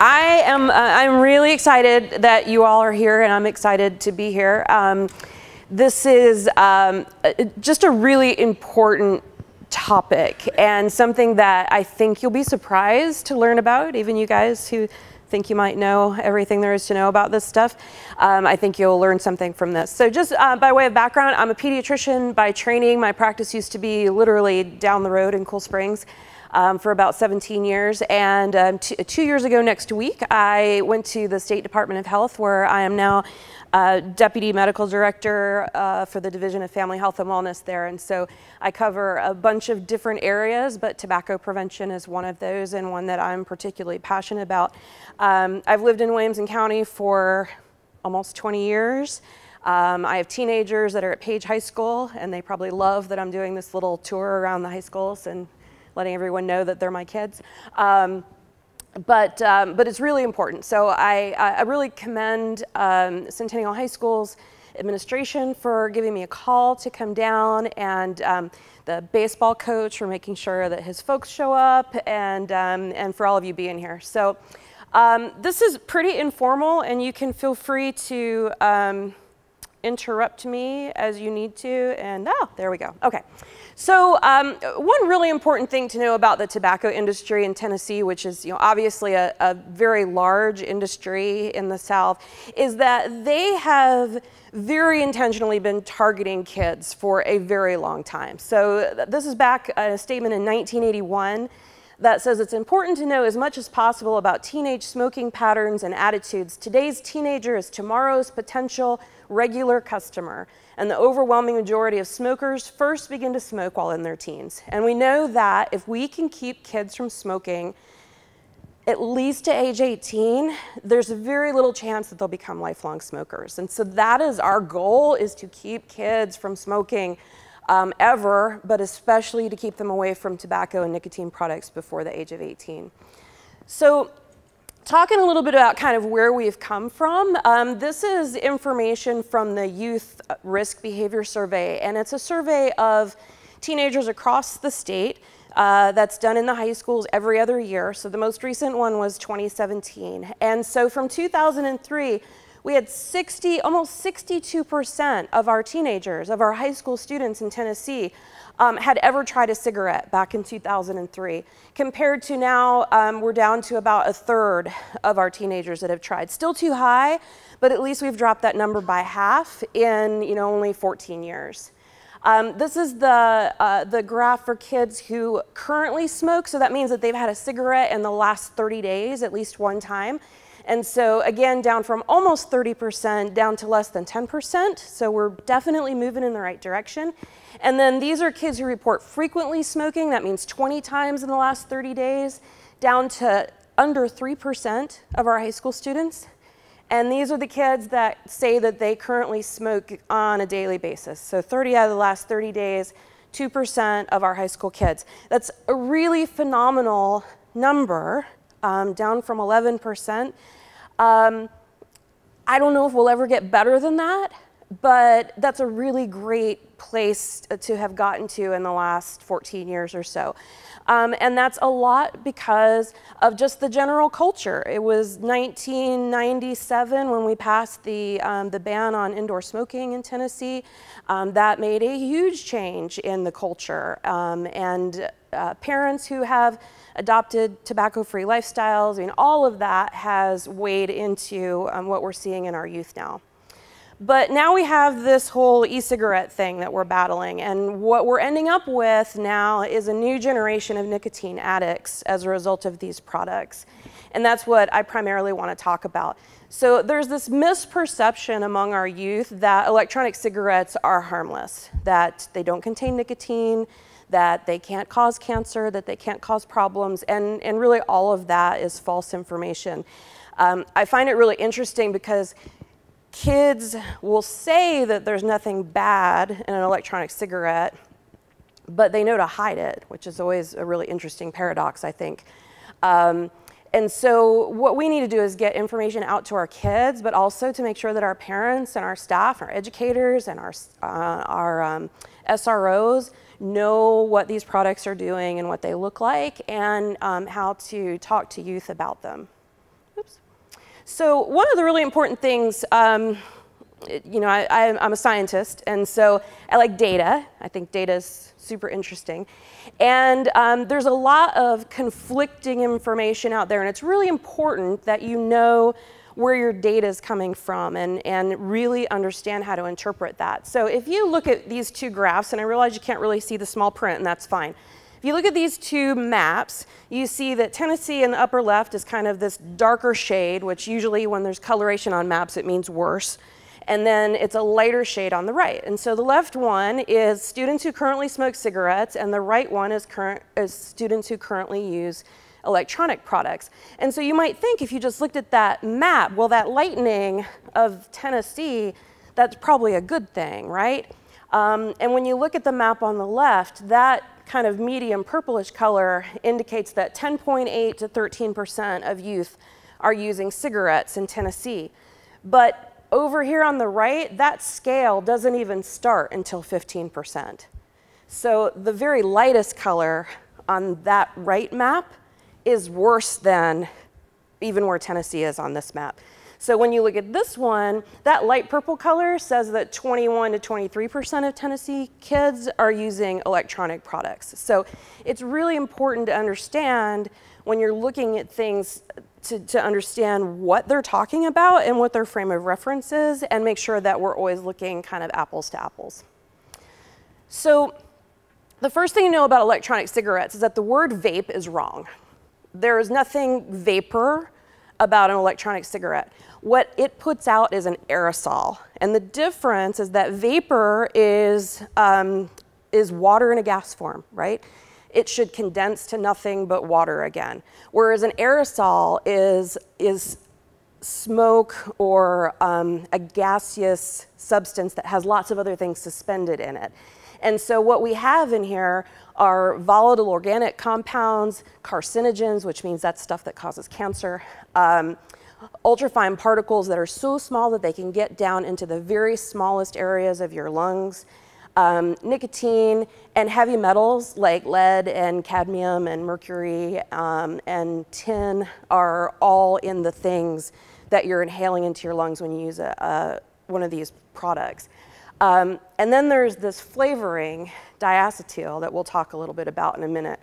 I'm really excited that you all are here, and I'm excited to be here. This is just a really important topic and something that I think you'll be surprised to learn about, even you guys who think you might know everything there is to know about this stuff. I think you'll learn something from this. So just by way of background, I'm a pediatrician by training. My practice used to be literally down the road in Cool Springs for about 17 years. And 2 years ago next week, I went to the State Department of Health, where I am now Deputy Medical Director for the Division of Family Health and Wellness there. And so I cover a bunch of different areas, but tobacco prevention is one of those, and one that I'm particularly passionate about. I've lived in Williamson County for almost 20 years. I have teenagers that are at Page High School, and they probably love that I'm doing this little tour around the high schools and letting everyone know that they're my kids. But it's really important. So I really commend Centennial High School's administration for giving me a call to come down, and the baseball coach for making sure that his folks show up, and for all of you being here. So this is pretty informal, and you can feel free to interrupt me as you need to. And there we go. Okay. So one really important thing to know about the tobacco industry in Tennessee, which is obviously a very large industry in the South, is that they have very intentionally been targeting kids for a very long time. So this is back a statement in 1981 that says it's important to know as much as possible about teenage smoking patterns and attitudes. Today's teenager is tomorrow's potential regular customer, and the overwhelming majority of smokers first begin to smoke while in their teens. And we know that if we can keep kids from smoking at least to age 18, there's a very little chance that they'll become lifelong smokers. And so that is our goal, is to keep kids from smoking ever, but especially to keep them away from tobacco and nicotine products before the age of 18. So talking a little bit about kind of where we've come from, this is information from the Youth Risk Behavior Survey, and it's a survey of teenagers across the state that's done in the high schools every other year. So the most recent one was 2017. And so from 2003, we had almost 62% of our teenagers, of our high school students in Tennessee, had ever tried a cigarette back in 2003. Compared to now, we're down to about a third of our teenagers that have tried. Still too high, but at least we've dropped that number by half in only 14 years. This is the graph for kids who currently smoke. So that means that they've had a cigarette in the last 30 days, at least one time. And so again, down from almost 30% down to less than 10%. So we're definitely moving in the right direction. And then these are kids who report frequently smoking. That means 20 times in the last 30 days, down to under 3% of our high school students. And these are the kids that say that they currently smoke on a daily basis. So 30 out of the last 30 days, 2% of our high school kids. That's a really phenomenal number, down from 11%. I don't know if we'll ever get better than that, but that's a really great place to have gotten to in the last 14 years or so. And that's a lot because of just the general culture. It was 1997 when we passed the ban on indoor smoking in Tennessee. That made a huge change in the culture. And parents who have adopted tobacco-free lifestyles, I mean, all of that has weighed into what we're seeing in our youth now. But now we have this whole e-cigarette thing that we're battling, and what we're ending up with now is a new generation of nicotine addicts as a result of these products. And that's what I primarily want to talk about. So there's this misperception among our youth that electronic cigarettes are harmless, that they don't contain nicotine, that they can't cause cancer, that they can't cause problems, and really all of that is false information. I find it really interesting because kids will say that there's nothing bad in an electronic cigarette, but they know to hide it, which is always a really interesting paradox, I think. And so what we need to do is get information out to our kids, but also to make sure that our parents and our staff, our educators and our SROs know what these products are doing and what they look like, and how to talk to youth about them. Oops. So one of the really important things, you know, I'm a scientist, and so I like data. I think data is super interesting. And there's a lot of conflicting information out there, and it's really important that you know where your data is coming from and really understand how to interpret that. So if you look at these two graphs, and I realize you can't really see the small print, and that's fine. If you look at these two maps, you see that Tennessee in the upper left is kind of this darker shade, which usually when there's coloration on maps, it means worse. And then it's a lighter shade on the right. And so the left one is students who currently smoke cigarettes, and the right one is students who currently use electronic products. And so you might think, if you just looked at that map, well, that lightening of Tennessee, that's probably a good thing, right? And when you look at the map on the left, that kind of medium purplish color indicates that 10.8 to 13% of youth are using cigarettes in Tennessee. But over here on the right, that scale doesn't even start until 15%. So the very lightest color on that right map is worse than even where Tennessee is on this map. So when you look at this one, that light purple color says that 21 to 23% of Tennessee kids are using electronic products. So it's really important to understand when you're looking at things to understand what they're talking about and what their frame of reference is, and make sure that we're always looking kind of apples to apples. So the first thing you know about electronic cigarettes is that the word vape is wrong. There is nothing vapor about an electronic cigarette. What it puts out is an aerosol. And the difference is that vapor is water in a gas form, right? It should condense to nothing but water again. Whereas an aerosol is smoke or a gaseous substance that has lots of other things suspended in it. And so what we have in here are volatile organic compounds, carcinogens, which means that's stuff that causes cancer, ultrafine particles that are so small that they can get down into the very smallest areas of your lungs, nicotine, and heavy metals like lead and cadmium and mercury and tin are all in the things that you're inhaling into your lungs when you use one of these products. And then there's this flavoring, diacetyl, that we'll talk a little bit about in a minute.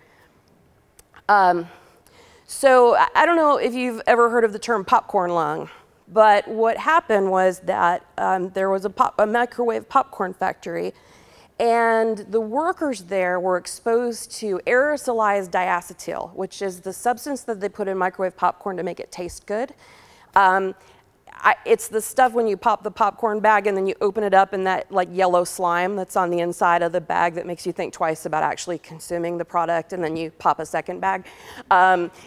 So I don't know if you've ever heard of the term popcorn lung, but what happened was that there was a microwave popcorn factory, and the workers there were exposed to aerosolized diacetyl, which is the substance that they put in microwave popcorn to make it taste good. It's the stuff when you pop the popcorn bag and then you open it up and that like yellow slime that's on the inside of the bag that makes you think twice about actually consuming the product, and then you pop a second bag.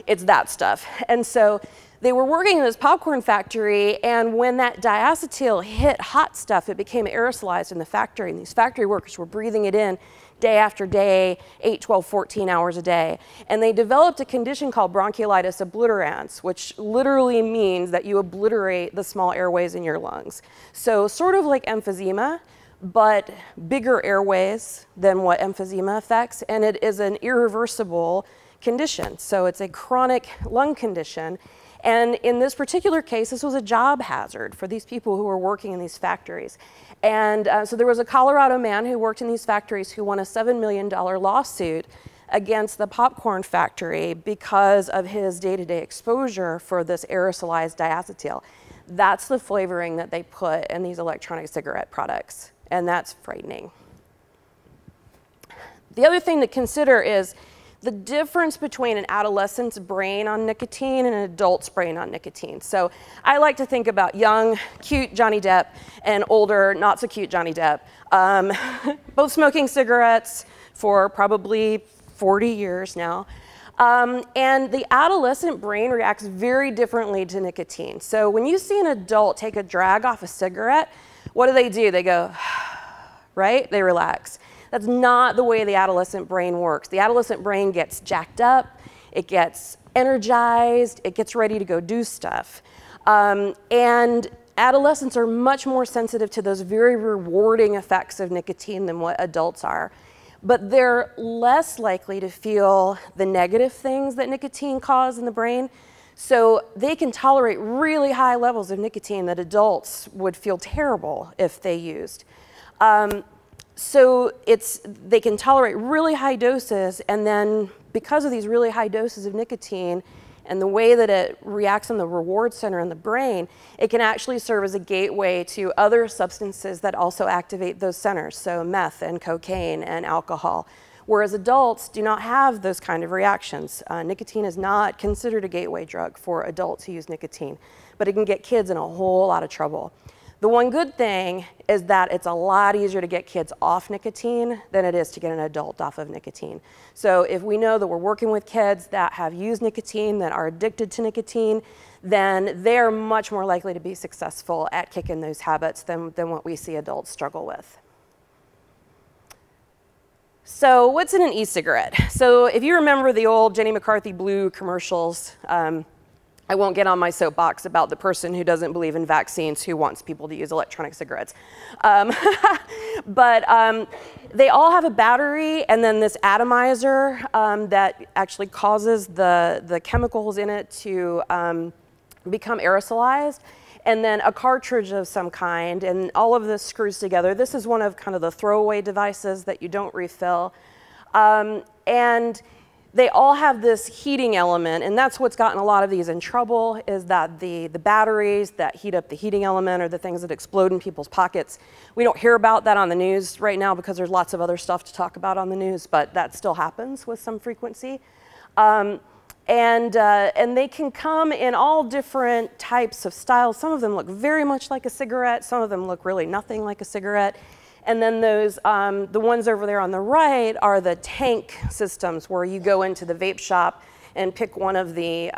It's that stuff. And so they were working in this popcorn factory, and when that diacetyl hit hot stuff, it became aerosolized in the factory, and these factory workers were breathing it in day after day, 8, 12, 14 hours a day. And they developed a condition called bronchiolitis obliterans, which literally means that you obliterate the small airways in your lungs. So sort of like emphysema, but bigger airways than what emphysema affects, and it is an irreversible condition. So it's a chronic lung condition. And in this particular case, this was a job hazard for these people who were working in these factories. And so there was a Colorado man who worked in these factories who won a $7 million lawsuit against the popcorn factory because of his day-to-day exposure for this aerosolized diacetyl. That's the flavoring that they put in these electronic cigarette products, and that's frightening. The other thing to consider is the difference between an adolescent's brain on nicotine and an adult's brain on nicotine. So I like to think about young, cute Johnny Depp and older, not so cute Johnny Depp, both smoking cigarettes for probably 40 years now. And the adolescent brain reacts very differently to nicotine. So when you see an adult take a drag off a cigarette, what do? They go, right? They relax. That's not the way the adolescent brain works. The adolescent brain gets jacked up, it gets energized, it gets ready to go do stuff. And adolescents are much more sensitive to those very rewarding effects of nicotine than what adults are. But they're less likely to feel the negative things that nicotine causes in the brain. So they can tolerate really high levels of nicotine that adults would feel terrible if they used. So they can tolerate really high doses, and then because of these really high doses of nicotine and the way that it reacts in the reward center in the brain, it can actually serve as a gateway to other substances that also activate those centers, so meth and cocaine and alcohol. Whereas adults do not have those kind of reactions. Nicotine is not considered a gateway drug for adults who use nicotine, but it can get kids in a whole lot of trouble. The one good thing is that it's a lot easier to get kids off nicotine than it is to get an adult off of nicotine. So if we know that we're working with kids that have used nicotine, that are addicted to nicotine, then they're much more likely to be successful at kicking those habits than what we see adults struggle with. So what's in an e-cigarette? So if you remember the old Jenny McCarthy Blue commercials, I won't get on my soapbox about the person who doesn't believe in vaccines who wants people to use electronic cigarettes. But they all have a battery and then this atomizer that actually causes the chemicals in it to become aerosolized, and then a cartridge of some kind, and all of this screws together. This is one of kind of the throwaway devices that you don't refill. And they all have this heating element, and that's what's gotten a lot of these in trouble, is that the batteries that heat up the heating element are the things that explode in people's pockets. We don't hear about that on the news right now because there's lots of other stuff to talk about on the news, but that still happens with some frequency. And they can come in all different types of styles. Some of them look very much like a cigarette, some of them look really nothing like a cigarette. And then those, the ones over there on the right are the tank systems where you go into the vape shop and pick one of the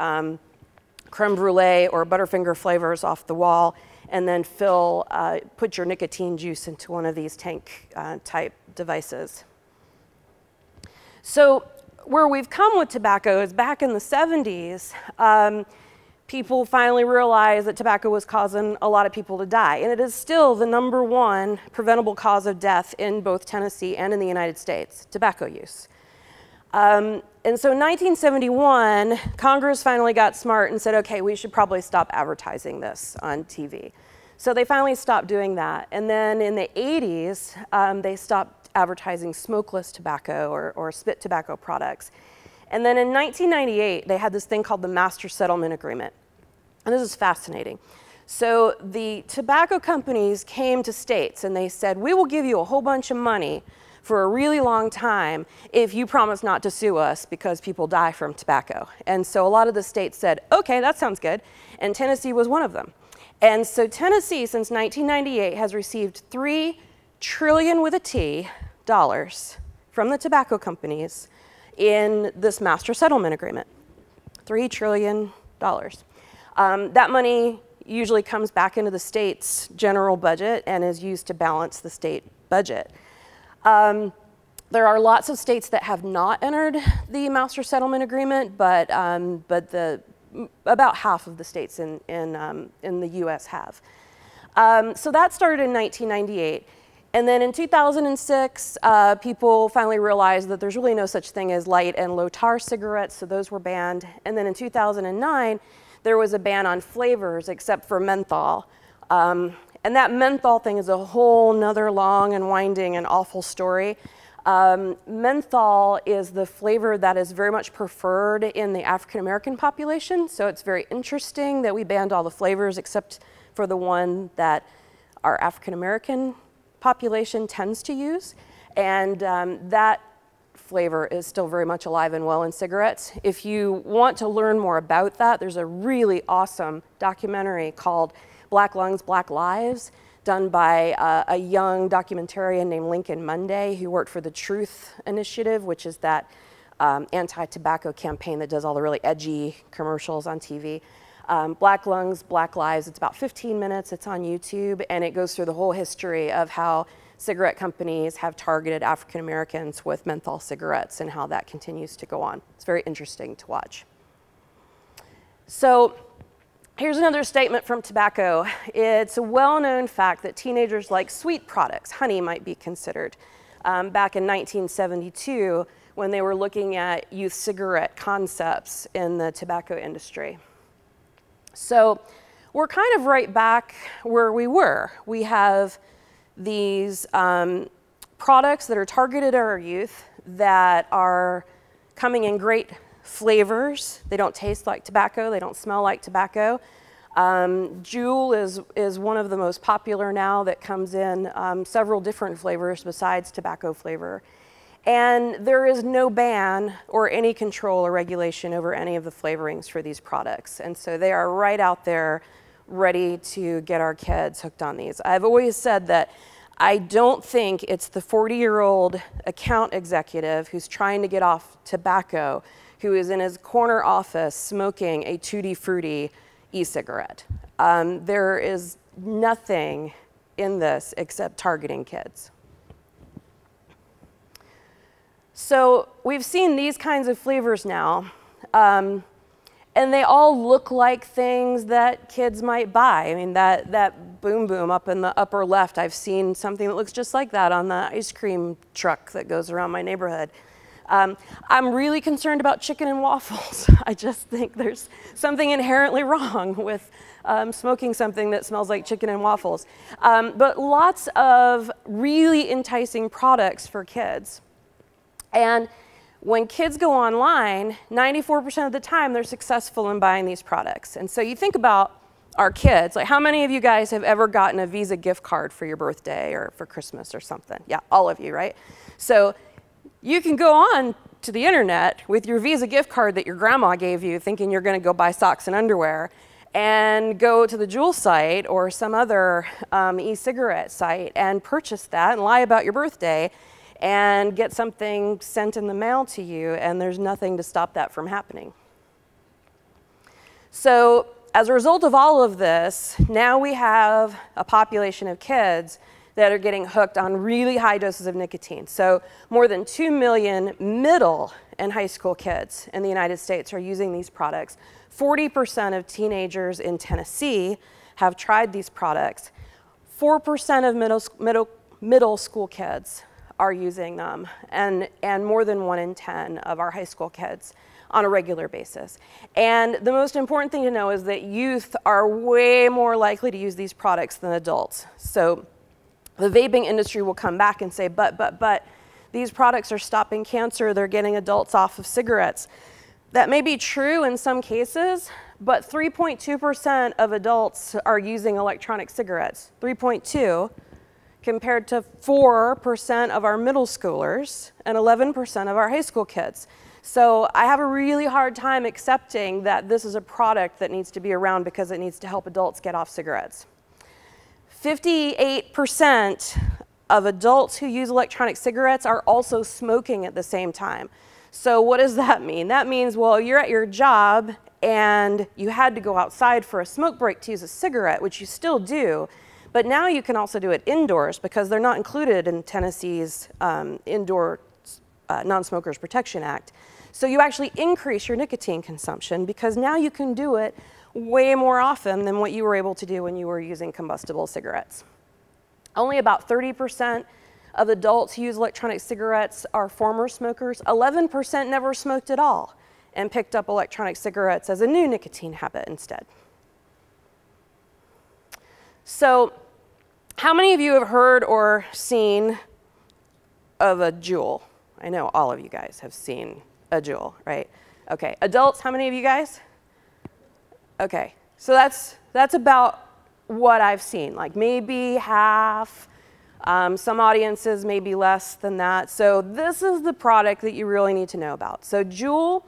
creme brulee or Butterfinger flavors off the wall and then put your nicotine juice into one of these tank type devices. So where we've come with tobacco is back in the 70s, people finally realized that tobacco was causing a lot of people to die. And it is still the #1 preventable cause of death in both Tennessee and in the United States, tobacco use. And so in 1971, Congress finally got smart and said, okay, we should probably stop advertising this on TV. So they finally stopped doing that. And then in the 80s, they stopped advertising smokeless tobacco or spit tobacco products. And then in 1998, they had this thing called the Master Settlement Agreement. And this is fascinating. So the tobacco companies came to states and they said, we will give you a whole bunch of money for a really long time if you promise not to sue us because people die from tobacco. And so a lot of the states said, okay, that sounds good. And Tennessee was one of them. And so Tennessee, since 1998, has received $3 trillion with a T dollars from the tobacco companies in this Master Settlement Agreement. $3 trillion. That money usually comes back into the state's general budget and is used to balance the state budget. There are lots of states that have not entered the Master Settlement Agreement, but about half of the states in the US have. So that started in 1998. And then in 2006, people finally realized that there's really no such thing as light and low tar cigarettes, so those were banned. And then in 2009, there was a ban on flavors except for menthol. And that menthol thing is a whole nother long and winding and awful story. Menthol is the flavor that is very much preferred in the African American population, so it's very interesting that we banned all the flavors except for the one that our African American population tends to use, and that flavor is still very much alive and well in cigarettes. If you want to learn more about that, there's a really awesome documentary called Black Lungs, Black Lives, done by a young documentarian named Lincoln Monday, who worked for the Truth Initiative, which is that anti-tobacco campaign that does all the really edgy commercials on TV. Black Lungs, Black Lives, it's about 15 minutes, it's on YouTube, and it goes through the whole history of how cigarette companies have targeted African Americans with menthol cigarettes and how that continues to go on. It's very interesting to watch. So here's another statement from tobacco. It's a well-known fact that teenagers like sweet products. Honey might be considered. Back in 1972, when they were looking at youth cigarette concepts in the tobacco industry. So we're kind of right back where we were. We have these products that are targeted at our youth that are coming in great flavors. They don't taste like tobacco. They don't smell like tobacco. Juul is one of the most popular now that comes in several different flavors besides tobacco flavor. And there is no ban or any control or regulation over any of the flavorings for these products. And so they are right out there ready to get our kids hooked on these. I've always said that I don't think it's the 40-year-old account executive who's trying to get off tobacco who is in his corner office smoking a Tutti Frutti e-cigarette. There is nothing in this except targeting kids. So we've seen these kinds of flavors now, and they all look like things that kids might buy. I mean, that Boom Boom up in the upper left, I've seen something that looks just like that on the ice cream truck that goes around my neighborhood. I'm really concerned about chicken and waffles. I just think there's something inherently wrong with smoking something that smells like chicken and waffles. But lots of really enticing products for kids. And when kids go online, 94% of the time they're successful in buying these products. And so you think about our kids, like how many of you guys have ever gotten a Visa gift card for your birthday or for Christmas or something? Yeah, all of you, right? So you can go on to the internet with your Visa gift card that your grandma gave you thinking you're gonna go buy socks and underwear and go to the JUULS site or some other e-cigarette site and purchase that and lie about your birthday and get something sent in the mail to you, and there's nothing to stop that from happening. So as a result of all of this, now we have a population of kids that are getting hooked on really high doses of nicotine. So more than 2 million middle and high school kids in the United States are using these products. 40% of teenagers in Tennessee have tried these products. 4% of middle school kids are using them, and more than 1 in 10 of our high school kids on a regular basis. And the most important thing to know is that youth are way more likely to use these products than adults. So the vaping industry will come back and say, but these products are stopping cancer, they're getting adults off of cigarettes. That may be true in some cases, but 3.2% of adults are using electronic cigarettes. 3.2 compared to 4% of our middle schoolers and 11% of our high school kids. So I have a really hard time accepting that this is a product that needs to be around because it needs to help adults get off cigarettes. 58% of adults who use electronic cigarettes are also smoking at the same time. So what does that mean? That means, well, you're at your job and you had to go outside for a smoke break to use a cigarette, which you still do, but now you can also do it indoors because they're not included in Tennessee's Indoor Non-Smokers Protection Act. So you actually increase your nicotine consumption because now you can do it way more often than what you were able to do when you were using combustible cigarettes. Only about 30% of adults who use electronic cigarettes are former smokers. 11% never smoked at all and picked up electronic cigarettes as a new nicotine habit instead. So how many of you have heard or seen of a JUUL? I know all of you guys have seen a JUUL, right? Okay, adults, how many of you guys? Okay, so that's about what I've seen, like maybe half, some audiences maybe less than that. So this is the product that you really need to know about. So JUUL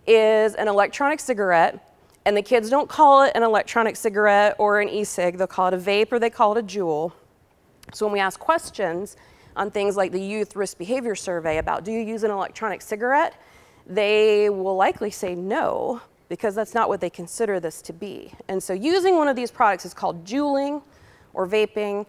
is an electronic cigarette, and the kids don't call it an electronic cigarette or an e-cig, they'll call it a vape or they call it a JUUL. So when we ask questions on things like the Youth Risk Behavior Survey about do you use an electronic cigarette, they will likely say no, because that's not what they consider this to be. And so using one of these products is called JUULing or vaping.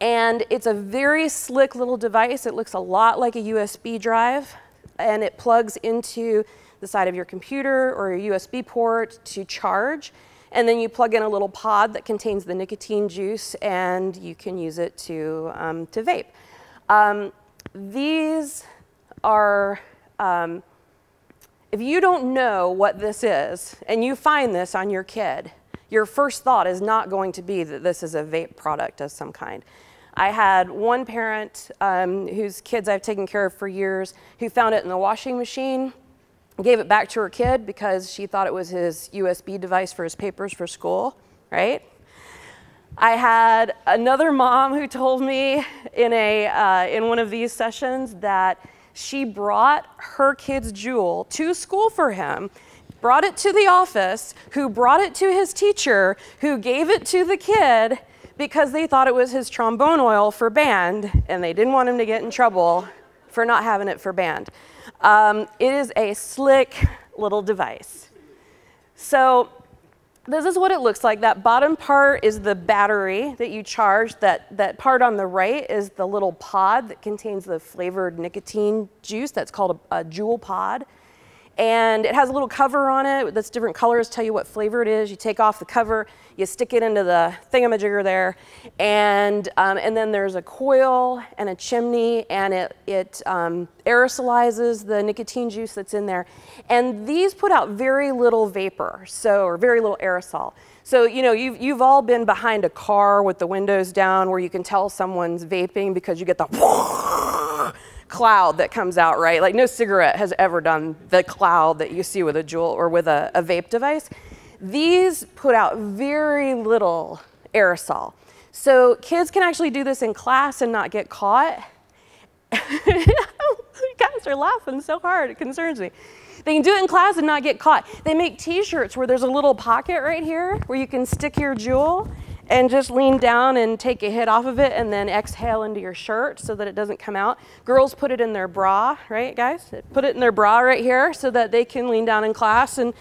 And it's a very slick little device. It looks a lot like a USB drive, and it plugs into the side of your computer or your USB port to charge. And then you plug in a little pod that contains the nicotine juice, and you can use it to vape. These are, if you don't know what this is and you find this on your kid, your first thought is not going to be that this is a vape product of some kind. I had one parent whose kids I've taken care of for years who found it in the washing machine, gave it back to her kid because she thought it was his USB device for his papers for school, right? I had another mom who told me in one of these sessions that she brought her kid's Juul to school for him, brought it to the office, who brought it to his teacher, who gave it to the kid because they thought it was his trombone oil for band, and they didn't want him to get in trouble for not having it for band. It is a slick little device. So this is what it looks like. That bottom part is the battery that you charge. That part on the right is the little pod that contains the flavored nicotine juice. That's called a Juul pod. And it has a little cover on it that's different colors, tell you what flavor it is. You take off the cover, you stick it into the thingamajigger there, and then there's a coil and a chimney, and it aerosolizes the nicotine juice that's in there. And these put out very little vapor, or very little aerosol. So, you know, you've all been behind a car with the windows down where you can tell someone's vaping because you get the cloud that comes out, right? Like no cigarette has ever done the cloud that you see with a Juul or with a vape device. These put out very little aerosol. So kids can actually do this in class and not get caught. You guys are laughing so hard, it concerns me. They can do it in class and not get caught. They make t-shirts where there's a little pocket right here where you can stick your Juul and just lean down and take a hit off of it and then exhale into your shirt so that it doesn't come out. Girls put it in their bra, right guys? Put it in their bra right here so that they can lean down in class and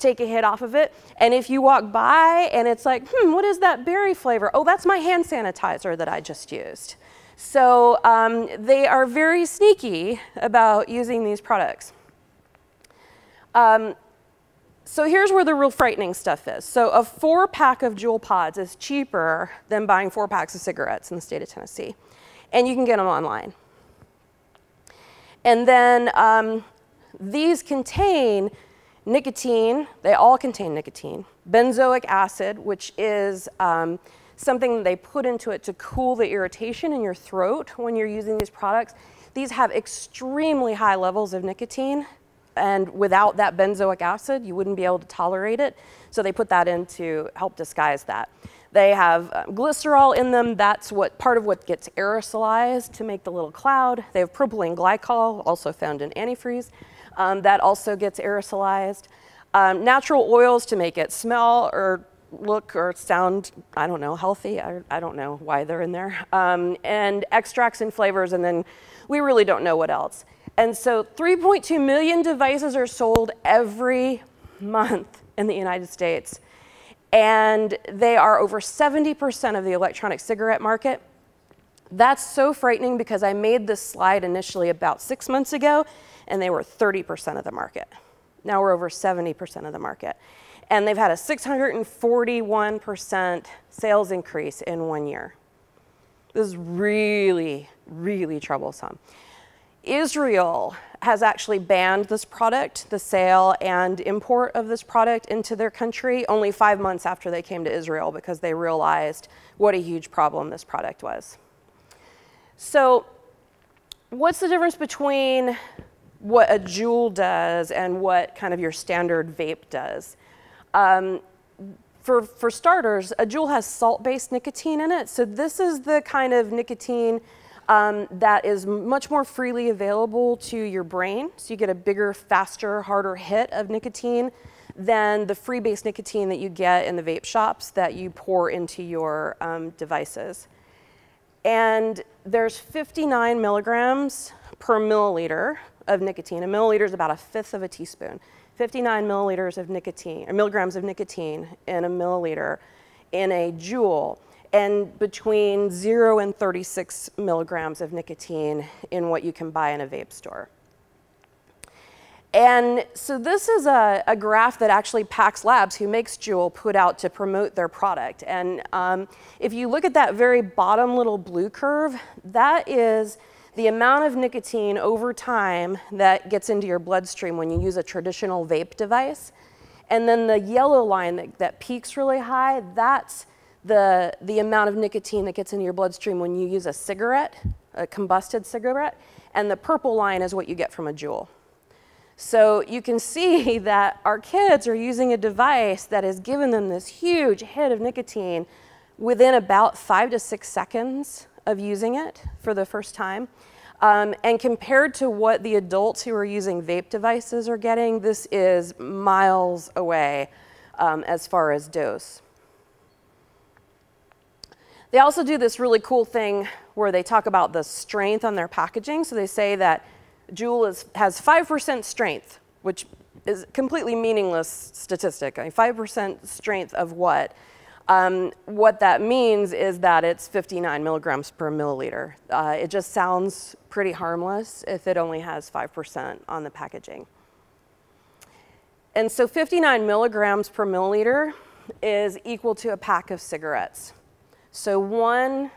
take a hit off of it. And if you walk by and it's like, what is that berry flavor? Oh, that's my hand sanitizer that I just used. So they are very sneaky about using these products. So here's where the real frightening stuff is. So a 4-pack of Juul pods is cheaper than buying 4 packs of cigarettes in the state of Tennessee. And you can get them online. And then these contain nicotine. They all contain nicotine. Benzoic acid, which is something that they put into it to cool the irritation in your throat when you're using these products. These have extremely high levels of nicotine. And without that benzoic acid, you wouldn't be able to tolerate it. So they put that in to help disguise that. They have glycerol in them. That's part of what gets aerosolized to make the little cloud. They have propylene glycol, also found in antifreeze. That also gets aerosolized. Natural oils to make it smell or look or sound, I don't know, healthy. I don't know why they're in there. And extracts and flavors, and then we really don't know what else. And so 3.2 million devices are sold every month in the United States. And they are over 70% of the electronic cigarette market. That's so frightening because I made this slide initially about 6 months ago, and they were 30% of the market. Now we're over 70% of the market. And they've had a 641% sales increase in 1 year. This is really, really troublesome. Israel has actually banned this product, the sale and import of this product into their country only 5 months after they came to Israel because they realized what a huge problem this product was. So what's the difference between what a Juul does and what kind of your standard vape does? For starters, a Juul has salt-based nicotine in it. So this is the kind of nicotine that is much more freely available to your brain. So you get a bigger, faster, harder hit of nicotine than the free-based nicotine that you get in the vape shops that you pour into your devices. And there's 59 milligrams per milliliter of nicotine. A milliliter is about 1/5 of a teaspoon. 59 milliliters of nicotine, or milligrams of nicotine in a milliliter in a Juul. And between 0 and 36 milligrams of nicotine in what you can buy in a vape store. And so this is a graph that actually Pax Labs, who makes Juul, put out to promote their product. And if you look at that very bottom little blue curve, that is the amount of nicotine over time that gets into your bloodstream when you use a traditional vape device. And then the yellow line that peaks really high, that's the amount of nicotine that gets into your bloodstream when you use a cigarette, a combusted cigarette. And the purple line is what you get from a Juul. So you can see that our kids are using a device that has given them this huge hit of nicotine within about 5 to 6 seconds of using it for the first time. And compared to what the adults who are using vape devices are getting, this is miles away as far as dose. They also do this really cool thing where they talk about the strength on their packaging. So they say that Juul has 5% strength, which is a completely meaningless statistic. I mean, 5% strength of what? What that means is that it's 59 milligrams per milliliter. It just sounds pretty harmless if it only has 5% on the packaging. And so 59 milligrams per milliliter is equal to a pack of cigarettes. So one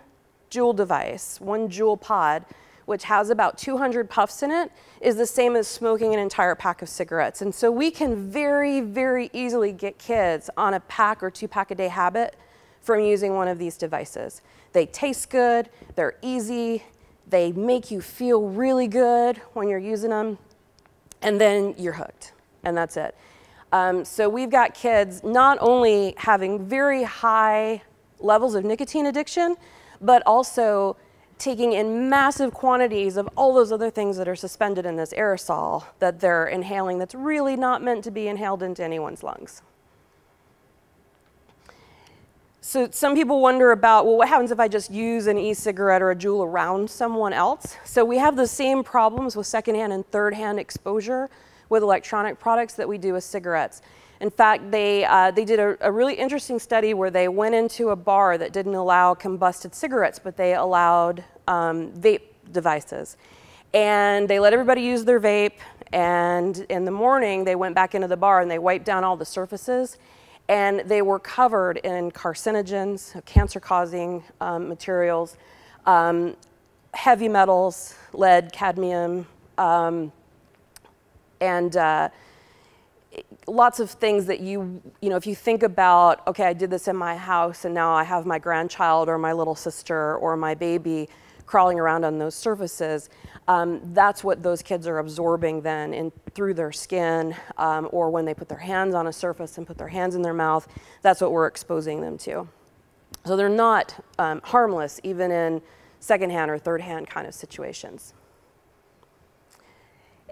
Juul device, one Juul pod, which has about 200 puffs in it, is the same as smoking an entire pack of cigarettes. And so we can very, very easily get kids on a pack or 2 pack a day habit from using one of these devices. They taste good, they're easy, they make you feel really good when you're using them, and then you're hooked, and that's it. So we've got kids not only having very high levels of nicotine addiction, but also taking in massive quantities of all those other things that are suspended in this aerosol that they're inhaling that's really not meant to be inhaled into anyone's lungs. So some people wonder about, well, what happens if I just use an e-cigarette or a Juul around someone else? So we have the same problems with secondhand and third-hand exposure with electronic products that we do with cigarettes. In fact, they did a really interesting study where they went into a bar that didn't allow combusted cigarettes, but they allowed vape devices. And they let everybody use their vape, and in the morning they went back into the bar and they wiped down all the surfaces, and they were covered in carcinogens, cancer-causing materials, heavy metals, lead, cadmium, and lots of things that you know, if you think about, okay, I did this in my house and now I have my grandchild or my little sister or my baby crawling around on those surfaces, that's what those kids are absorbing then through their skin, or when they put their hands on a surface and put their hands in their mouth, that's what we're exposing them to. So they're not harmless even in secondhand or third-hand kind of situations.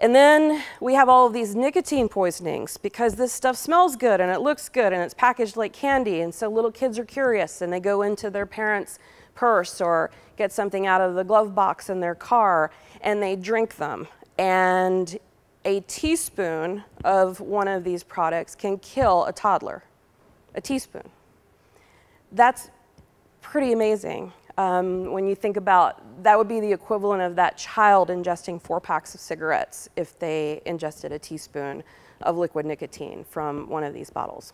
And then we have all of these nicotine poisonings because this stuff smells good and it looks good and it's packaged like candy, and so little kids are curious and they go into their parents' purse or get something out of the glove box in their car and they drink them. And a teaspoon of one of these products can kill a toddler. A teaspoon. That's pretty amazing. When you think about, that would be the equivalent of that child ingesting 4 packs of cigarettes if they ingested a teaspoon of liquid nicotine from one of these bottles.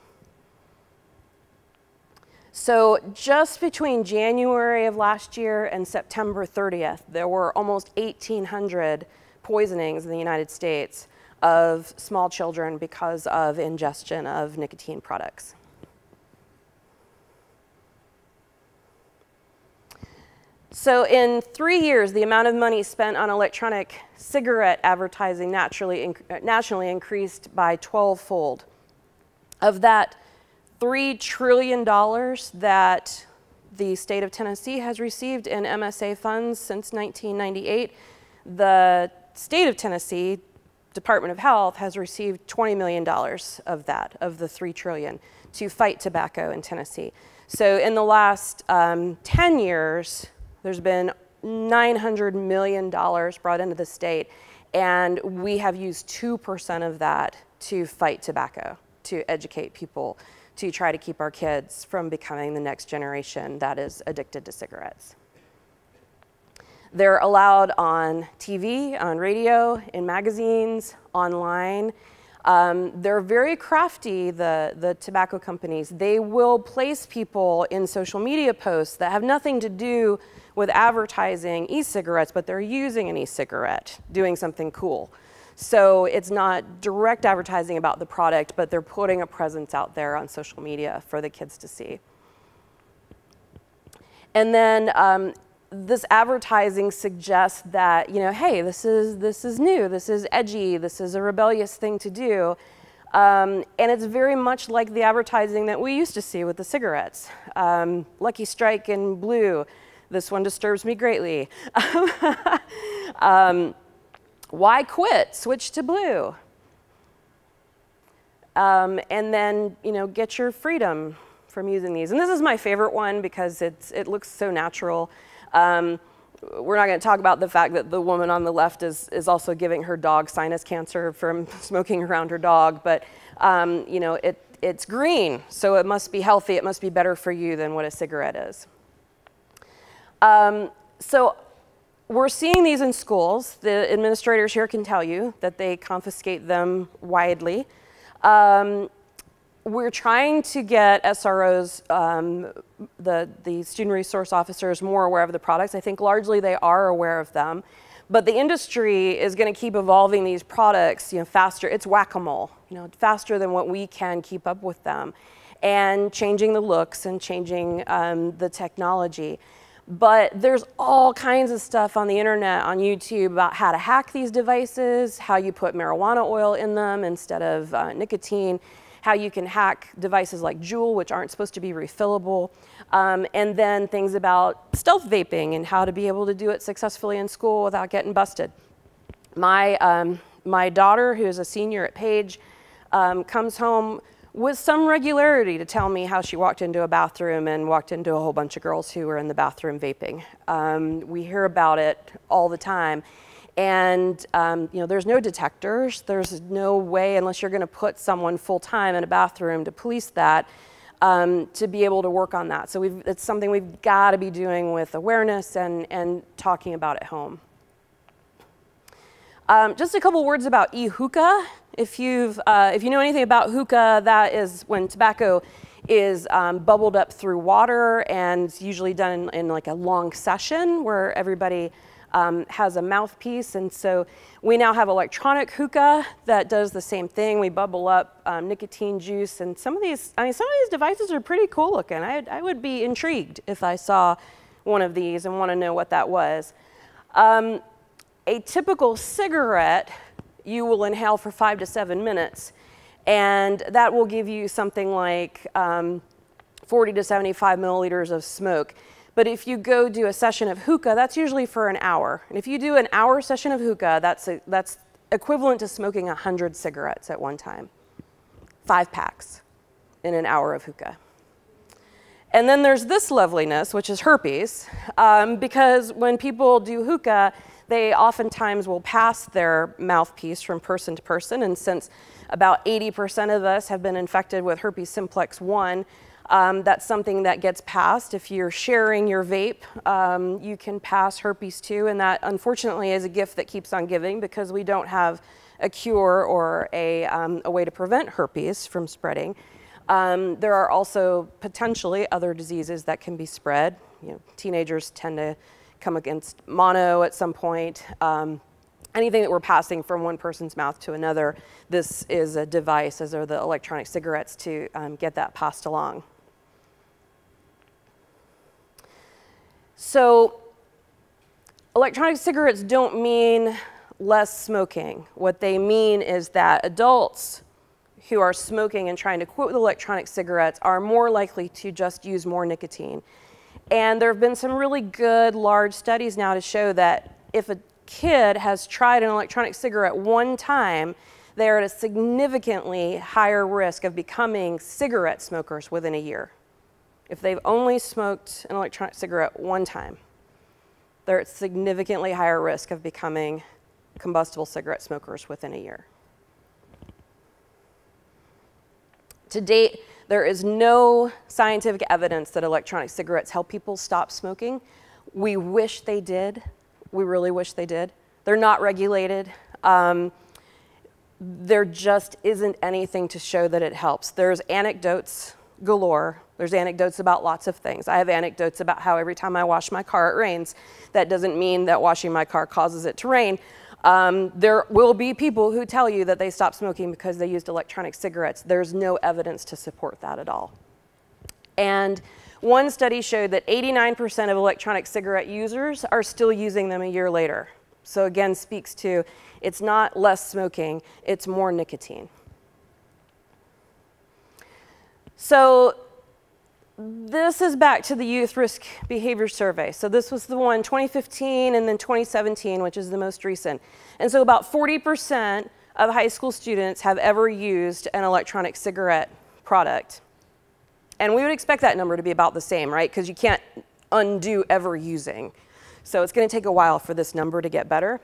So just between January of last year and September 30th, there were almost 1,800 poisonings in the United States of small children because of ingestion of nicotine products. So in 3 years, the amount of money spent on electronic cigarette advertising nationally increased by 12-fold. Of that $3 trillion that the state of Tennessee has received in MSA funds since 1998, the state of Tennessee Department of Health has received $20 million of that, of the $3 trillion, to fight tobacco in Tennessee. So in the last 10 years, there's been $900 million brought into the state, and we have used 2% of that to fight tobacco, to educate people, to try to keep our kids from becoming the next generation that is addicted to cigarettes. They're allowed on TV, on radio, in magazines, online. They're very crafty, the tobacco companies. They will place people in social media posts that have nothing to do with advertising e-cigarettes, but they're using an e-cigarette, doing something cool. So it's not direct advertising about the product, but they're putting a presence out there on social media for the kids to see. And then this advertising suggests that, you know, hey, this is new, this is edgy, this is a rebellious thing to do. And it's very much like the advertising that we used to see with the cigarettes. Lucky Strike in blue, this one disturbs me greatly. Why quit? Switch to blue. And then, you know, get your freedom from using these. And this is my favorite one because it looks so natural. We're not going to talk about the fact that the woman on the left is also giving her dog sinus cancer from smoking around her dog. But, you know, it's green, so it must be healthy. It must be better for you than what a cigarette is. So we're seeing these in schools. The administrators here can tell you that they confiscate them widely. We're trying to get SROs, the student resource officers, more aware of the products. I think largely they are aware of them. But the industry is going to keep evolving these products, you know, faster. It's whack-a-mole, you know, faster than what we can keep up with them, and changing the looks and changing the technology. But there's all kinds of stuff on the internet, on YouTube, about how to hack these devices, how you put marijuana oil in them instead of nicotine, how you can hack devices like Juul, which aren't supposed to be refillable, and then things about stealth vaping and how to be able to do it successfully in school without getting busted. My daughter, who is a senior at Page, comes home with some regularity to tell me how she walked into a bathroom and walked into a whole bunch of girls who were in the bathroom vaping. We hear about it all the time. And you know, there's no detectors. There's no way, unless you're going to put someone full-time in a bathroom to police that, to be able to work on that. So it's something we've got to be doing with awareness and talking about at home. Just a couple words about e-Hookah. If you know anything about hookah, that is when tobacco is bubbled up through water, and usually done in like a long session where everybody has a mouthpiece. And so we now have electronic hookah that does the same thing. We bubble up nicotine juice, and some of these devices are pretty cool looking. I would be intrigued if I saw one of these and want to know what that was. A typical cigarette you will inhale for 5 to 7 minutes, and that will give you something like 40 to 75 milliliters of smoke. But if you go do a session of hookah, that's usually for an hour. And if you do an hour session of hookah, that's equivalent to smoking 100 cigarettes at one time. 5 packs in an hour of hookah. And then there's this loveliness, which is herpes, because when people do hookah, they oftentimes will pass their mouthpiece from person to person. And since about 80% of us have been infected with herpes simplex 1, that's something that gets passed. If you're sharing your vape, you can pass herpes 2, and that unfortunately is a gift that keeps on giving because we don't have a cure or a way to prevent herpes from spreading. There are also potentially other diseases that can be spread. You know, teenagers tend to come against mono at some point. Anything that we're passing from one person's mouth to another, this is a device, as are the electronic cigarettes, to get that passed along. So electronic cigarettes don't mean less smoking. What they mean is that adults who are smoking and trying to quit with electronic cigarettes are more likely to just use more nicotine. And there have been some really good large studies now to show that if a kid has tried an electronic cigarette one time, they're at a significantly higher risk of becoming cigarette smokers within a year. If they've only smoked an electronic cigarette one time, they're at significantly higher risk of becoming combustible cigarette smokers within a year. To date, there is no scientific evidence that electronic cigarettes help people stop smoking. We wish they did. We really wish they did. They're not regulated. there just isn't anything to show that it helps. There's anecdotes galore. There's anecdotes about lots of things. I have anecdotes about how every time I wash my car, it rains. That doesn't mean that washing my car causes it to rain. There will be people who tell you that they stopped smoking because they used electronic cigarettes. There's no evidence to support that at all. And one study showed that 89% of electronic cigarette users are still using them a year later. So again, speaks to it's not less smoking, it's more nicotine. So this is back to the Youth Risk Behavior Survey. So this was the one 2015 and then 2017, which is the most recent. And so about 40% of high school students have ever used an electronic cigarette product. And we would expect that number to be about the same, right? Because you can't undo ever using. So it's going to take a while for this number to get better.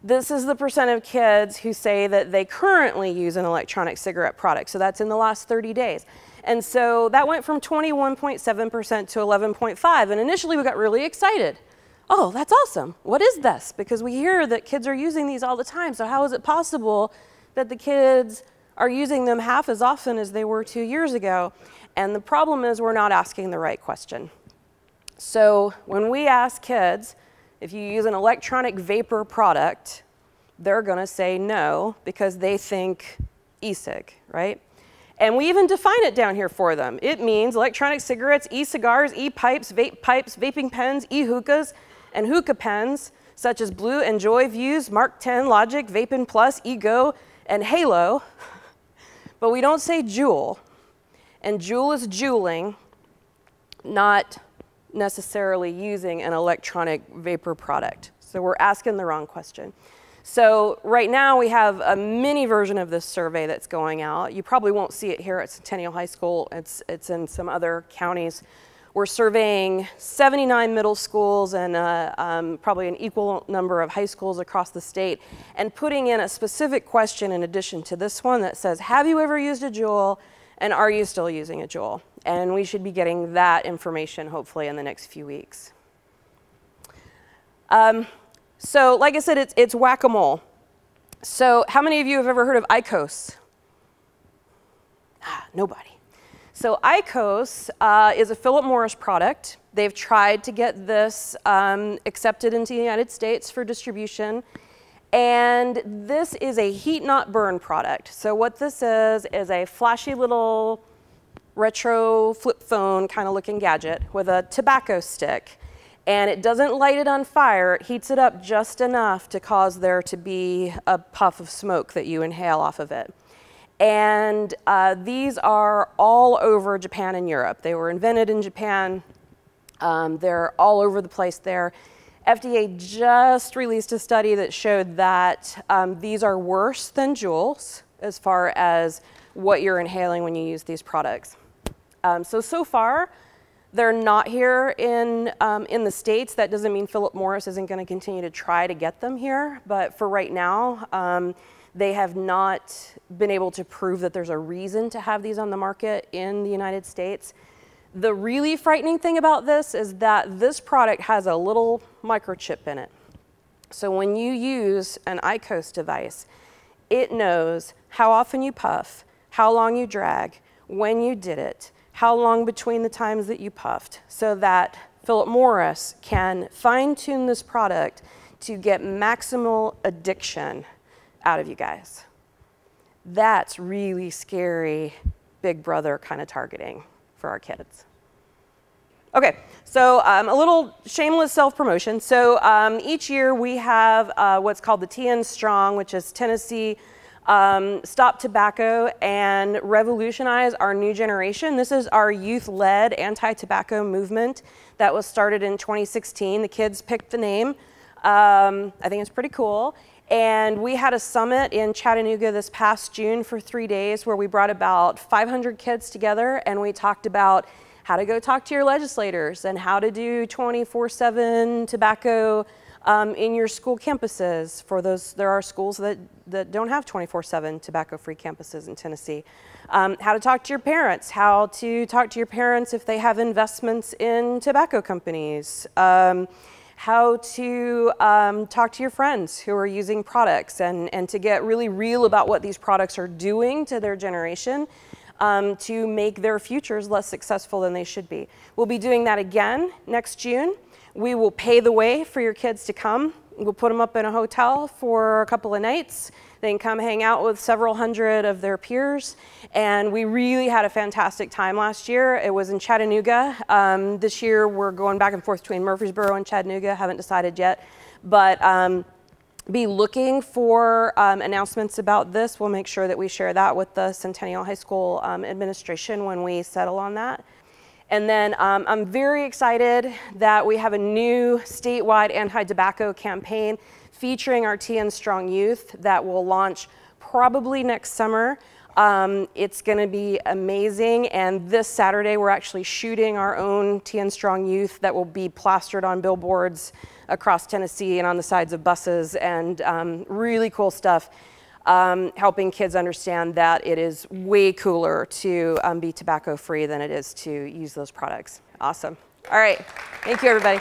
This is the percent of kids who say that they currently use an electronic cigarette product. So that's in the last 30 days. And so that went from 21.7% to 11.5%. And initially we got really excited. Oh, that's awesome. What is this? Because we hear that kids are using these all the time. So how is it possible that the kids are using them half as often as they were 2 years ago? And the problem is we're not asking the right question. So when we ask kids, if you use an electronic vapor product, they're gonna say no because they think e-cig, right? And we even define it down here for them. It means electronic cigarettes, e-cigars, e-pipes, vape pipes, vaping pens, e-hookahs, and hookah pens, such as Blue and Joy, Views, Mark 10, Logic, Vaping Plus, Ego, and Halo. But we don't say Juul. And Juul is juuling, not necessarily using an electronic vapor product. So we're asking the wrong question. So right now we have a mini version of this survey that's going out. You probably won't see it here at Centennial High School. It's in some other counties. We're surveying 79 middle schools and probably an equal number of high schools across the state, and putting in a specific question in addition to this one that says, have you ever used a Juul, and are you still using a Juul? And we should be getting that information hopefully in the next few weeks. So like I said, it's whack-a-mole. So how many of you have ever heard of IQOS? Nobody. So IQOS is a Philip Morris product. They've tried to get this accepted into the United States for distribution. And this is a heat not burn product. So what this is a flashy little retro flip phone kind of looking gadget with a tobacco stick. And it doesn't light it on fire, it heats it up just enough to cause there to be a puff of smoke that you inhale off of it. And these are all over Japan and Europe. They were invented in Japan. They're all over the place there. FDA just released a study that showed that these are worse than JUULS as far as what you're inhaling when you use these products. So far, they're not here in the States. That doesn't mean Philip Morris isn't going to continue to try to get them here. But for right now, they have not been able to prove that there's a reason to have these on the market in the United States. The really frightening thing about this is that this product has a little microchip in it. So when you use an IQOS device, it knows how often you puff, how long you drag, when you did it, how long between the times that you puffed, so that Philip Morris can fine-tune this product to get maximal addiction out of you guys. That's really scary Big Brother kind of targeting for our kids. Okay, so a little shameless self-promotion. So each year we have what's called the TNSTRONG, which is Tennessee Stop Tobacco and Revolutionize Our New Generation. This is our youth-led anti-tobacco movement that was started in 2016. The kids picked the name. I think it's pretty cool. And we had a summit in Chattanooga this past June for 3 days where we brought about 500 kids together, and we talked about how to go talk to your legislators and how to do 24/7 tobacco in your school campuses. For those, there are schools that don't have 24/7 tobacco-free campuses in Tennessee. How to talk to your parents, how to talk to your parents if they have investments in tobacco companies. how to talk to your friends who are using products and to get really real about what these products are doing to their generation to make their futures less successful than they should be. We'll be doing that again next June. We will pay the way for your kids to come. We'll put them up in a hotel for a couple of nights. They can come hang out with several hundred of their peers. And we really had a fantastic time last year. It was in Chattanooga. This year we're going back and forth between Murfreesboro and Chattanooga. Haven't decided yet. But be looking for announcements about this. We'll make sure that we share that with the Centennial High School administration when we settle on that. And then I'm very excited that we have a new statewide anti-tobacco campaign featuring our TNSTRONG youth that will launch probably next summer. It's going to be amazing, and this Saturday we're actually shooting our own TNSTRONG youth that will be plastered on billboards across Tennessee and on the sides of buses, and really cool stuff. Helping kids understand that it is way cooler to be tobacco free than it is to use those products. Awesome. All right. Thank you, everybody.